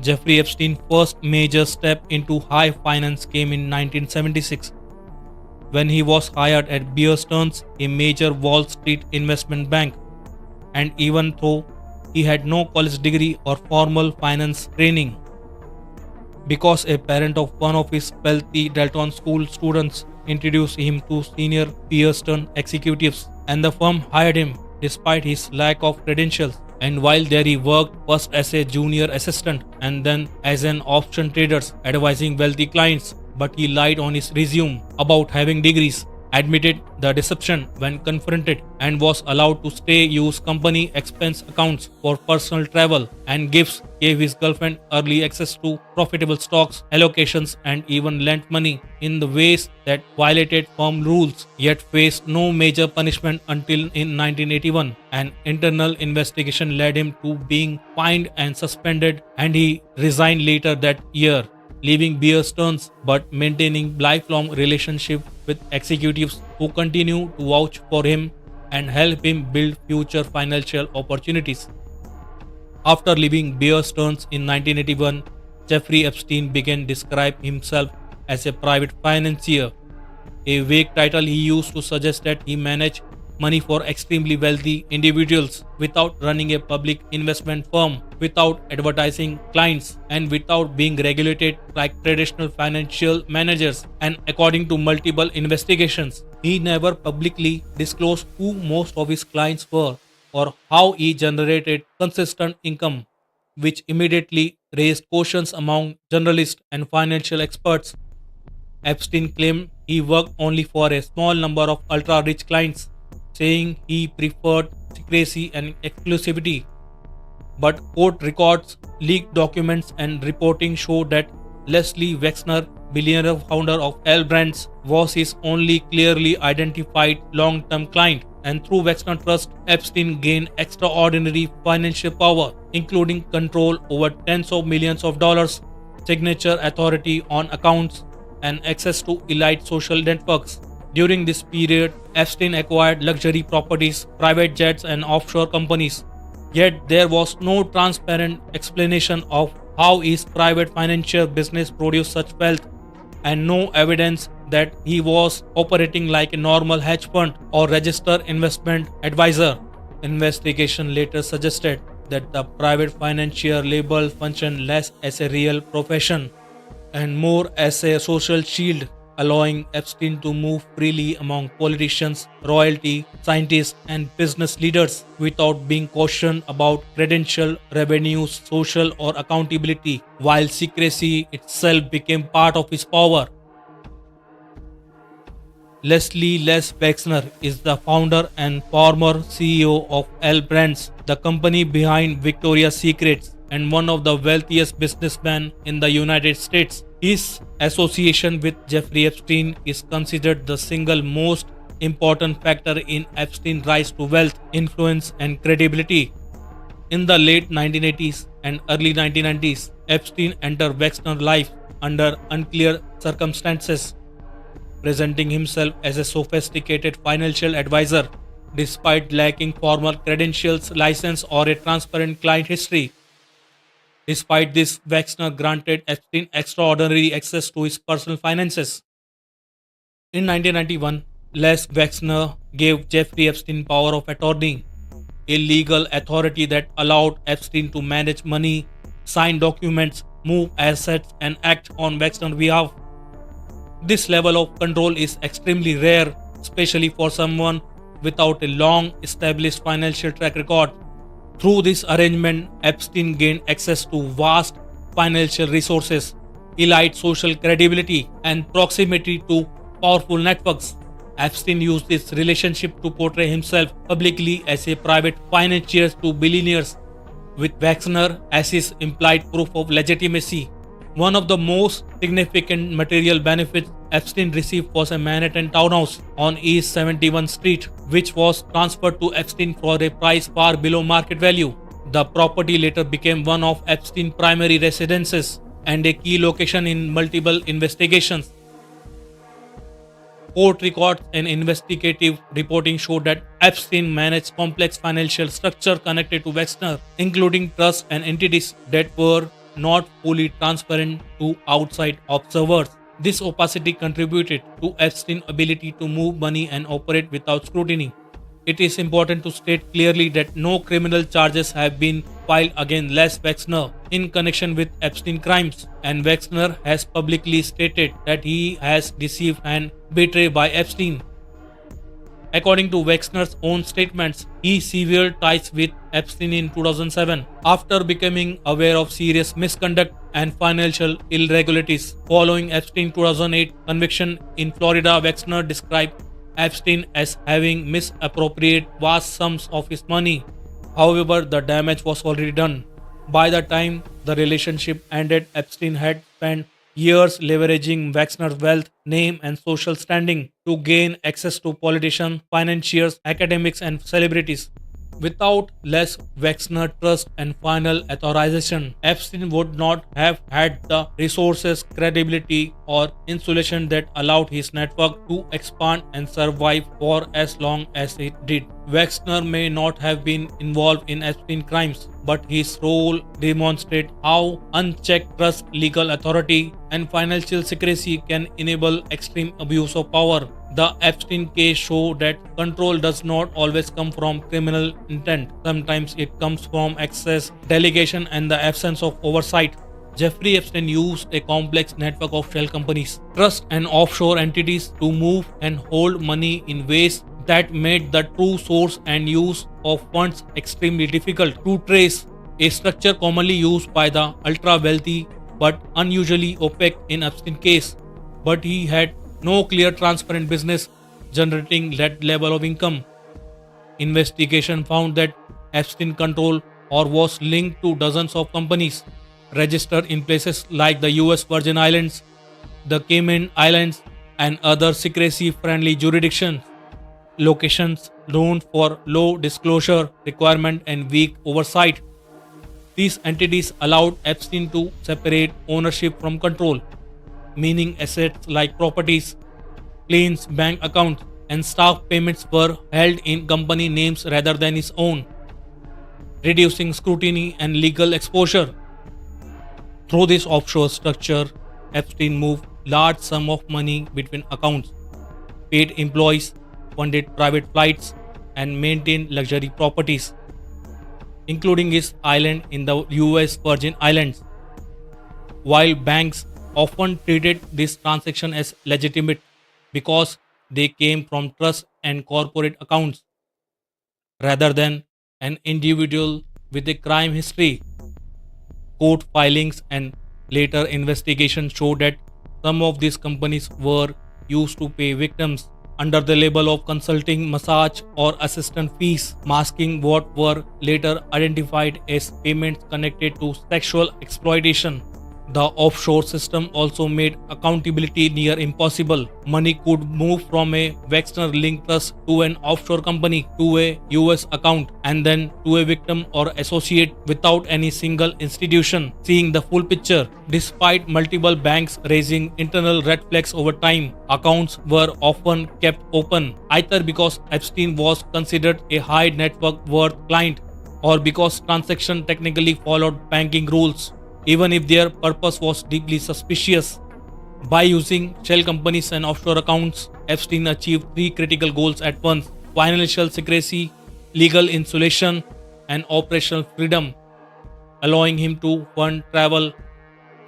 Jeffrey Epstein's first major step into high finance came in 1976 when he was hired at Bear Stearns, a major Wall Street investment bank. And even though he had no college degree or formal finance training, because a parent of one of his wealthy Dalton School students introduced him to senior Bear Stearns executives, and the firm hired him despite his lack of credentials. And while there he worked first as a junior assistant and then as an option trader advising wealthy clients, but he lied on his resume about having degrees, admitted the deception when confronted, and was allowed to stay use company expense accounts for personal travel and gifts, gave his girlfriend early access to profitable stocks allocations, and even lent money in the ways that violated firm rules, yet faced no major punishment until in 1981. An internal investigation led him to being fined and suspended, and he resigned later that year, leaving Bear Stearns but maintaining lifelong relationship with executives who continue to vouch for him and help him build future financial opportunities. After leaving Bear Stearns in 1981, Jeffrey Epstein began describe himself as a private financier, a vague title he used to suggest that he managed money for extremely wealthy individuals without running a public investment firm, without advertising clients, and without being regulated like traditional financial managers. And according to multiple investigations, he never publicly disclosed who most of his clients were or how he generated consistent income, which immediately raised questions among journalists and financial experts. Epstein claimed he worked only for a small number of ultra rich clients, saying he preferred secrecy and exclusivity. But court records, leaked documents, and reporting show that Leslie Wexner, billionaire founder of L Brands, was his only clearly identified long term client. And through Wexner Trust, Epstein gained extraordinary financial power, including control over tens of millions of dollars, signature authority on accounts, and access to elite social networks. During this period, Epstein acquired luxury properties, private jets, and offshore companies. Yet there was no transparent explanation of how his private financial business produced such wealth, and no evidence that he was operating like a normal hedge fund or registered investment advisor. Investigation later suggested that the private financier label functioned less as a real profession and more as a social shield, allowing Epstein to move freely among politicians, royalty, scientists, and business leaders without being cautioned about credential, revenues, social, or accountability, while secrecy itself became part of his power. Leslie Les Wexner is the founder and former CEO of L Brands, the company behind Victoria's Secret, and one of the wealthiest businessmen in the United States. His association with Jeffrey Epstein is considered the single most important factor in Epstein's rise to wealth, influence, and credibility. In the late 1980s and early 1990s, Epstein entered Wexner's life under unclear circumstances, presenting himself as a sophisticated financial advisor despite lacking formal credentials, license, or a transparent client history. Despite this, Wexner granted Epstein extraordinary access to his personal finances. In 1991, Les Wexner gave Jeffrey Epstein power of attorney, a legal authority that allowed Epstein to manage money, sign documents, move assets, and act on Wexner's behalf. This level of control is extremely rare, especially for someone without a long established financial track record. Through this arrangement, Epstein gained access to vast financial resources, elite social credibility, and proximity to powerful networks. Epstein used this relationship to portray himself publicly as a private financier to billionaires, with Wexner as his implied proof of legitimacy. One of the most significant material benefits Epstein received was a Manhattan townhouse on East 71st Street, which was transferred to Epstein for a price far below market value. The property later became one of Epstein's primary residences and a key location in multiple investigations. Court records and investigative reporting showed that Epstein managed complex financial structure connected to Wexner, including trusts and entities that were not fully transparent to outside observers. This opacity contributed to Epstein's ability to move money and operate without scrutiny. It is important to state clearly that no criminal charges have been filed against Les Wexner in connection with Epstein crimes, and Wexner has publicly stated that he has received and betrayed by Epstein. According to Wexner's own statements, he severed ties with Epstein in 2007 after becoming aware of serious misconduct and financial irregularities. Following Epstein's 2008 conviction in Florida, Wexner described Epstein as having misappropriated vast sums of his money. However, the damage was already done. By the time the relationship ended, Epstein had spent years leveraging Wexner's wealth, name, and social standing to gain access to politicians, financiers, academics, and celebrities. Without Les Wexner trust and final authorization, Epstein would not have had the resources, credibility, or insulation that allowed his network to expand and survive for as long as it did. Wexner may not have been involved in Epstein crimes, but his role demonstrates how unchecked trust, legal authority, and financial secrecy can enable extreme abuse of power. The Epstein case shows that control does not always come from criminal intent. Sometimes it comes from excess, delegation, and the absence of oversight. Jeffrey Epstein used a complex network of shell companies, trust, and offshore entities to move and hold money in ways that made the true source and use of funds extremely difficult to trace, a structure commonly used by the ultra-wealthy but unusually opaque in Epstein case. But he had no clear transparent business generating that level of income. Investigation found that Epstein controlled or was linked to dozens of companies registered in places like the US Virgin Islands, the Cayman Islands, and other secrecy-friendly jurisdictions, locations known for low disclosure requirement and weak oversight. These entities allowed Epstein to separate ownership from control, meaning assets like properties, claims, bank accounts, and staff payments were held in company names rather than his own, reducing scrutiny and legal exposure. Through this offshore structure, Epstein moved large sums of money between accounts, paid employees, funded private flights, and maintained luxury properties, including his island in the US Virgin Islands. While banks often treated this transaction as legitimate because they came from trust and corporate accounts rather than an individual with a crime history. Court filings and later investigations showed that some of these companies were used to pay victims under the label of consulting, massage, or assistant fees, masking what were later identified as payments connected to sexual exploitation. The offshore system also made accountability near impossible. Money could move from a Wexner-linked trust to an offshore company to a US account and then to a victim or associate without any single institution seeing the full picture. Despite multiple banks raising internal red flags over time, accounts were often kept open, either because Epstein was considered a high net worth client or because transactions technically followed banking rules, even if their purpose was deeply suspicious. By using shell companies and offshore accounts, Epstein achieved three critical goals at once: financial secrecy, legal insulation, and operational freedom, allowing him to fund travel,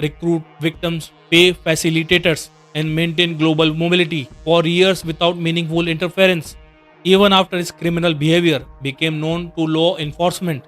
recruit victims, pay facilitators, and maintain global mobility for years without meaningful interference. Even after his criminal behavior became known to law enforcement,